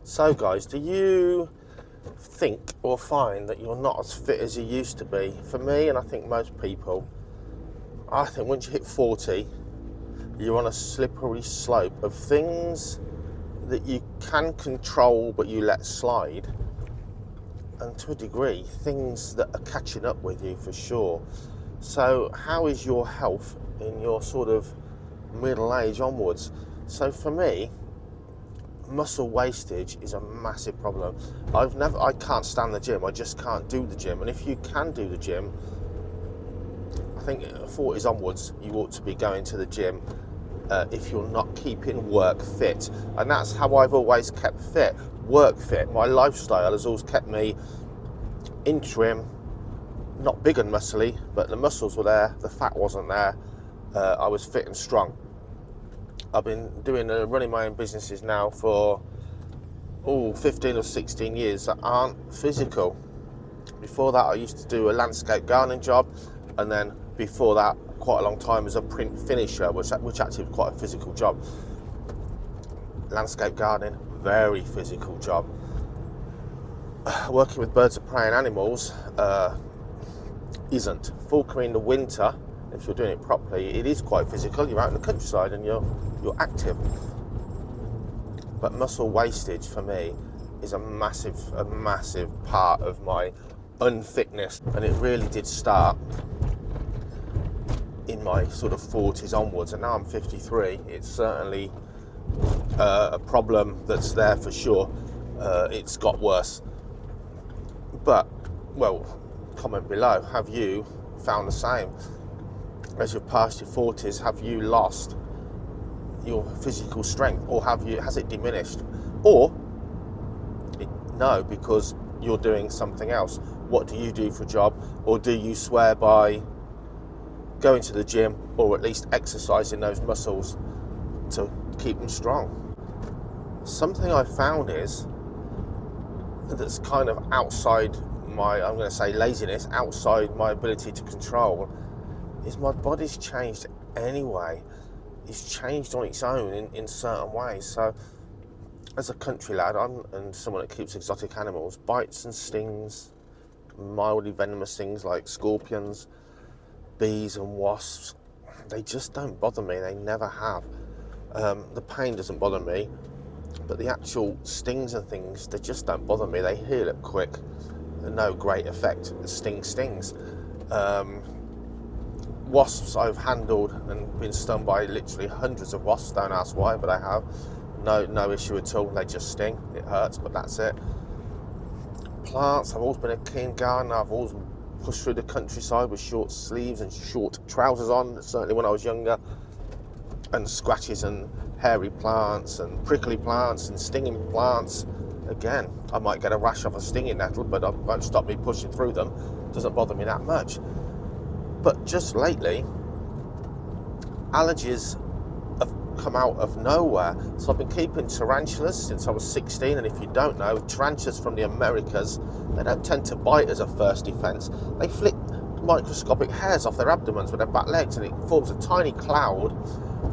So guys, do you think or find that you're not as fit as you used to be? For me, and I think most people, I think once you hit 40, you're on a slippery slope of things that you can control but you let slide, and to a degree, things that are catching up with you for sure. So how is your health in your sort of middle age onwards? So for me, muscle wastage is a massive problem. I can't stand the gym. I just can't do the gym. And if you can do the gym, I think 40s onwards, you ought to be going to the gym if you're not keeping work fit. And that's how I've always kept fit, work fit. My lifestyle has always kept me in trim, not big and muscly, but the muscles were there, the fat wasn't there. I was fit and strong. I've been running my own businesses now for 15 or 16 years that aren't physical. Before that, I used to do a landscape gardening job, and then before that, quite a long time as a print finisher, which actually was quite a physical job. Landscape gardening, very physical job. Working with birds of prey and animals isn't. Falconry in the winter, if you're doing it properly, it is quite physical. You're out in the countryside and you're active. But muscle wastage for me is a massive part of my unfitness, and it really did start in my sort of 40s onwards, and now I'm 53. It's certainly a problem that's there for sure. It's got worse. But, well, comment below, have you found the same? As you've passed your 40s, have you lost your physical strength, or has it diminished? Or no, because you're doing something else. What do you do for a job? Or do you swear by going to the gym, or at least exercising those muscles to keep them strong? Something I found is that's kind of outside my, I'm going to say laziness, outside my ability to control, is my body's changed anyway. It's changed on its own in certain ways. So as a country lad, and someone that keeps exotic animals, bites and stings, mildly venomous things like scorpions, bees and wasps, they just don't bother me. They never have. The pain doesn't bother me, but the actual stings and things, they just don't bother me. They heal up quick, no great effect. The sting stings. Wasps I've handled and been stung by literally hundreds of wasps. Don't ask why, but I have. No issue at all. They just sting. It hurts, but that's it. Plants, I've always been a keen gardener. I've always pushed through the countryside with short sleeves and short trousers on, certainly when I was younger, and scratches and hairy plants and prickly plants and stinging plants. Again, I might get a rash off a stinging nettle, but it won't stop me pushing through them. Doesn't bother me that much. But just lately, allergies have come out of nowhere. So I've been keeping tarantulas since I was 16, and if you don't know, tarantulas from the Americas, they don't tend to bite as a first defence. They flick microscopic hairs off their abdomens with their back legs, and it forms a tiny cloud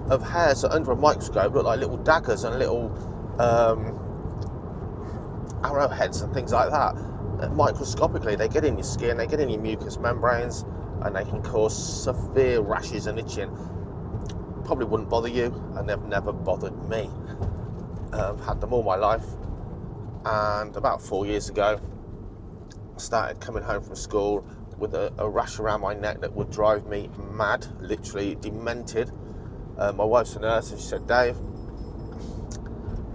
of hairs that under a microscope look like little daggers and little arrowheads and things like that. Microscopically, they get in your skin, they get in your mucous membranes, and they can cause severe rashes and itching. Probably wouldn't bother you, and they've never bothered me. Had them all my life, and about 4 years ago, I started coming home from school with a rash around my neck that would drive me mad, literally demented. My wife's a nurse, and she said, "Dave,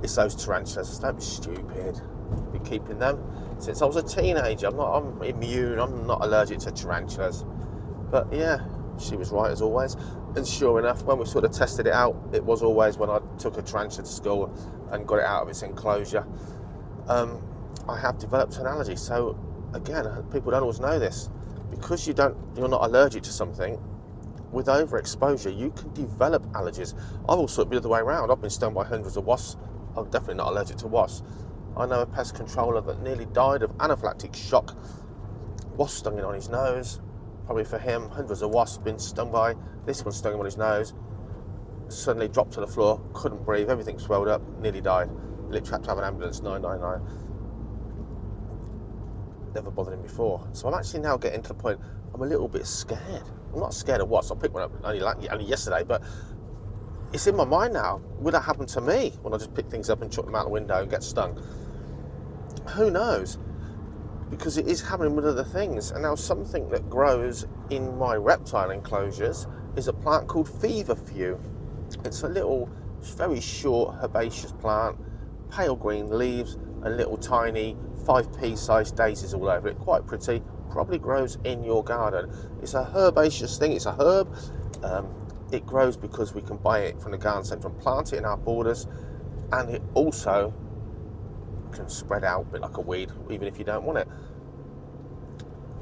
it's those tarantulas. Don't be stupid. I've been keeping them since I was a teenager. I'm immune. I'm not allergic to tarantulas." But yeah, she was right as always. And sure enough, when we sort of tested it out, it was always when I took a tarantula to school and got it out of its enclosure. I have developed an allergy. So again, people don't always know this. Because you're not allergic to something, with overexposure, you can develop allergies. I've also been the other way around. I've been stung by hundreds of wasps. I'm definitely not allergic to wasps. I know a pest controller that nearly died of anaphylactic shock. Wasp stung him on his nose. Probably for him, hundreds of wasps been stung by. This one stung him on his nose. Suddenly dropped to the floor, couldn't breathe, everything swelled up, nearly died. literally had to have an ambulance, 999. Never bothered him before. So I'm actually now getting to the point, I'm a little bit scared. I'm not scared of what, so I picked one up only yesterday, but it's in my mind now. Would that happen to me when I just pick things up and chuck them out the window and get stung? Who knows? Because it is happening with other things. And now something that grows in my reptile enclosures is a plant called feverfew. It's a little, very short herbaceous plant, pale green leaves and little tiny 5p sized daisies all over it. Quite pretty, probably grows in your garden. It's a herbaceous thing, it's a herb. It grows because we can buy it from the garden centre and plant it in our borders, and it also can spread out a bit like a weed, even if you don't want it.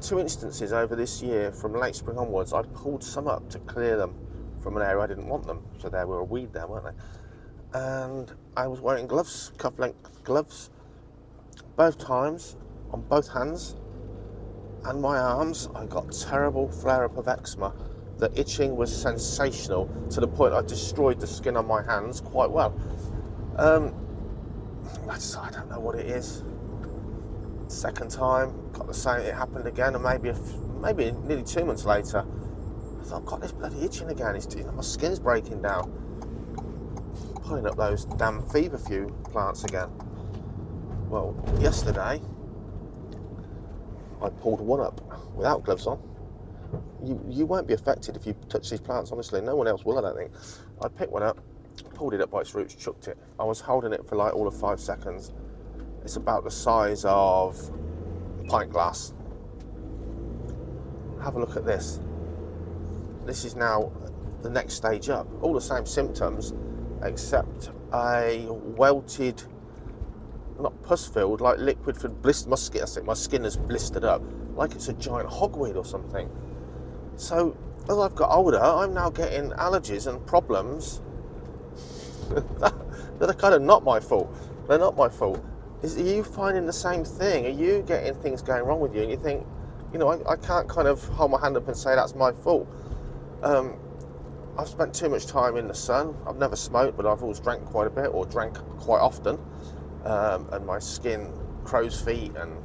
2 instances over this year from late spring onwards, I pulled some up to clear them from an area I didn't want them, so they were a weed there, weren't they? And I was wearing gloves, cuff-length gloves, both times, on both hands, and my arms. I got terrible flare-up of eczema. The itching was sensational, to the point I destroyed the skin on my hands quite well. I don't know what it is. Second time, got the same, it happened again, and maybe nearly 2 months later, I thought, I've got this bloody itching again, my skin's breaking down. Pulling up those damn feverfew plants again. Well, yesterday, I pulled one up without gloves on. You won't be affected if you touch these plants, honestly. No one else will, I don't think. I picked one up, pulled it up by its roots, chucked it. I was holding it for like all of 5 seconds. It's about the size of a pint glass. Have a look at this. This is now the next stage up. All the same symptoms, except a welted, not pus filled, like liquid for blister. My skin has blistered up, like it's a giant hogweed or something. So, as I've got older, I'm now getting allergies and problems that are kind of not my fault. They're not my fault. Are you finding the same thing? Are you getting things going wrong with you? And you think, I can't kind of hold my hand up and say that's my fault. I've spent too much time in the sun. I've never smoked, but I've always drank quite a bit, or drank quite often. And my skin, crow's feet and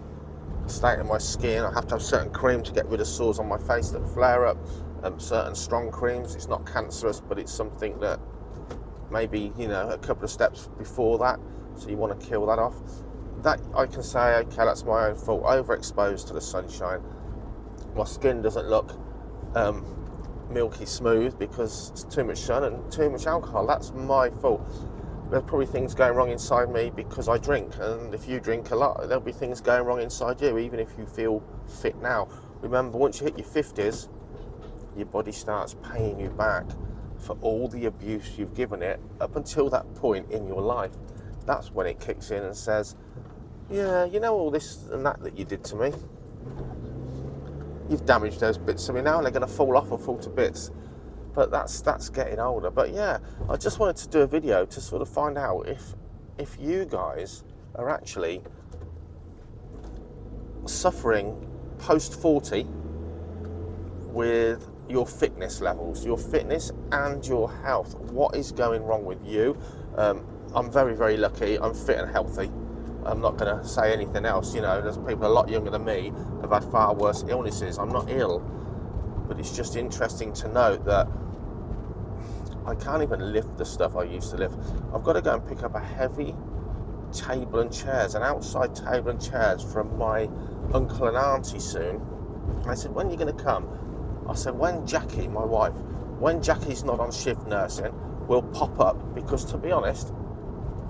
state of my skin. I have to have certain cream to get rid of sores on my face that flare up. Certain strong creams. It's not cancerous, but it's something that maybe, a couple of steps before that. So you want to kill that off. That I can say, okay, that's my own fault. Overexposed to the sunshine. My skin doesn't look milky smooth because it's too much sun and too much alcohol. That's my fault. There's probably things going wrong inside me because I drink, and if you drink a lot, there'll be things going wrong inside you, even if you feel fit now. Remember, once you hit your 50s, your body starts paying you back for all the abuse you've given it up until that point in your life. That's when it kicks in and says, yeah, all this and that you did to me, you've damaged those bits of me now, and they're going to fall off or fall to bits. But that's getting older. But yeah, I just wanted to do a video to sort of find out if you guys are actually suffering post-40 with your fitness levels, your fitness and your health. What is going wrong with you? I'm very, very lucky. I'm fit and healthy. I'm not going to say anything else. There's people a lot younger than me have had far worse illnesses. I'm not ill. But it's just interesting to note that I can't even lift the stuff I used to lift. I've got to go and pick up a heavy table and chairs, an outside table and chairs from my uncle and auntie soon. And I said, when are you going to come? I said, when Jackie, my wife, when Jackie's not on shift nursing, we'll pop up, because to be honest,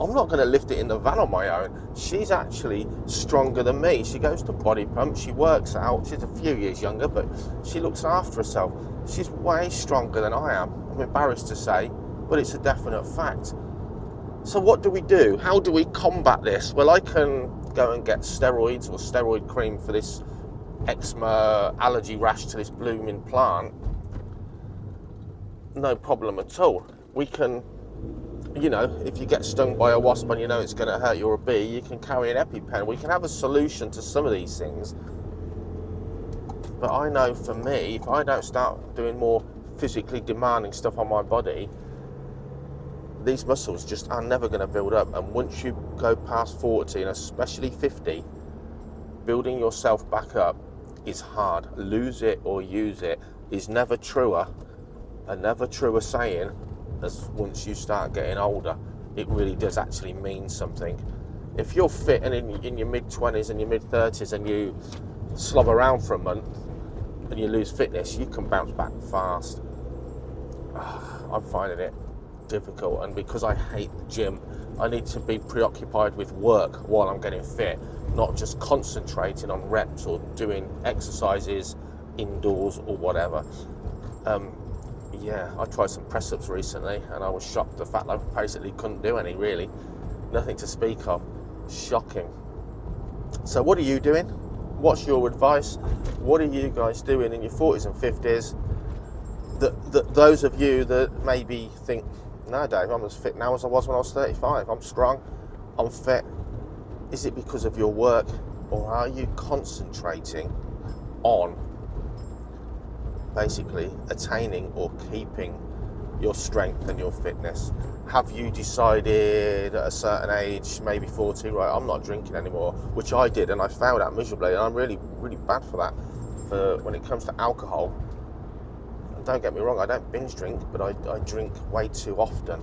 I'm not going to lift it in the van on my own. She's actually stronger than me. She goes to body pump, she works out, she's a few years younger, but she looks after herself. She's way stronger than I am. I'm embarrassed to say, but it's a definite fact. So what do we do? How do we combat this? Well, I can go and get steroids or steroid cream for this eczema allergy rash to this blooming plant. No problem at all. We can, if you get stung by a wasp and it's going to hurt you, or a bee, you can carry an EpiPen. We can have a solution to some of these things. But I know for me, if I don't start doing more physically demanding stuff on my body, these muscles just are never going to build up. And once you go past 40 and especially 50, building yourself back up is hard. Lose it or use it is never truer, a never truer saying as once you start getting older. It really does actually mean something. If you're fit and in your mid-20s and your mid-30s and you slob around for a month and you lose fitness, you can bounce back fast. I'm finding it difficult, and because I hate the gym, I need to be preoccupied with work while I'm getting fit, not just concentrating on reps or doing exercises indoors or whatever. Yeah, I tried some press-ups recently and I was shocked at the fact that I basically couldn't do any, really. Nothing to speak of. Shocking. So what are you doing? What's your advice? What are you guys doing in your 40s and 50s? Those of you that maybe think, no, Dave, I'm as fit now as I was when I was 35. I'm strong, I'm fit. Is it because of your work, or are you concentrating on basically attaining or keeping your strength and your fitness? Have you decided at a certain age, maybe 40, right, I'm not drinking anymore, which I did and I failed at miserably, and I'm really, really bad for that. For when it comes to alcohol, and don't get me wrong, I don't binge drink, but I drink way too often,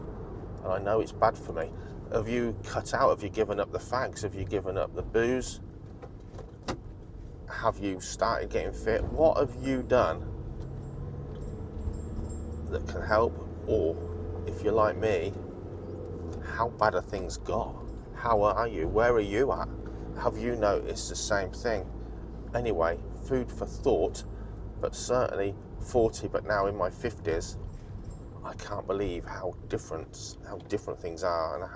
and I know it's bad for me. Have you cut out? Have you given up the fags? Have you given up the booze? Have you started getting fit? What have you done that can help? Or if you're like me, how bad are things got? How are you? Where are you at? Have you noticed the same thing? Anyway, food for thought, but certainly 40, but now in my 50s, I can't believe how different things are, and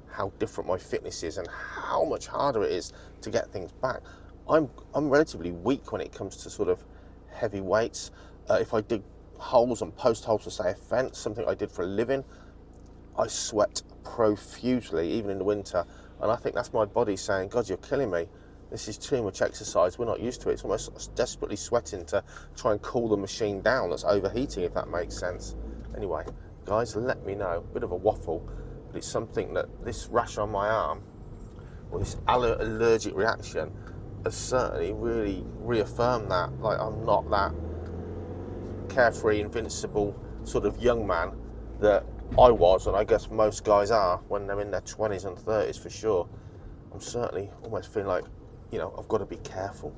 how different my fitness is, and how much harder it is to get things back. I'm relatively weak when it comes to sort of heavy weights. If I dig holes and post holes for, say, a fence, something I did for a living, I sweat profusely, even in the winter, and I think that's my body saying, God, you're killing me. This is too much exercise. We're not used to it. It's almost desperately sweating to try and cool the machine down that's overheating, if that makes sense. Anyway, guys, let me know. Bit of a waffle, but it's something that this rash on my arm, or this allergic reaction, has certainly really reaffirmed that. Like, I'm not that carefree, invincible sort of young man that I was, and I guess most guys are when they're in their 20s and 30s for sure. I'm certainly almost feeling like, I've got to be careful.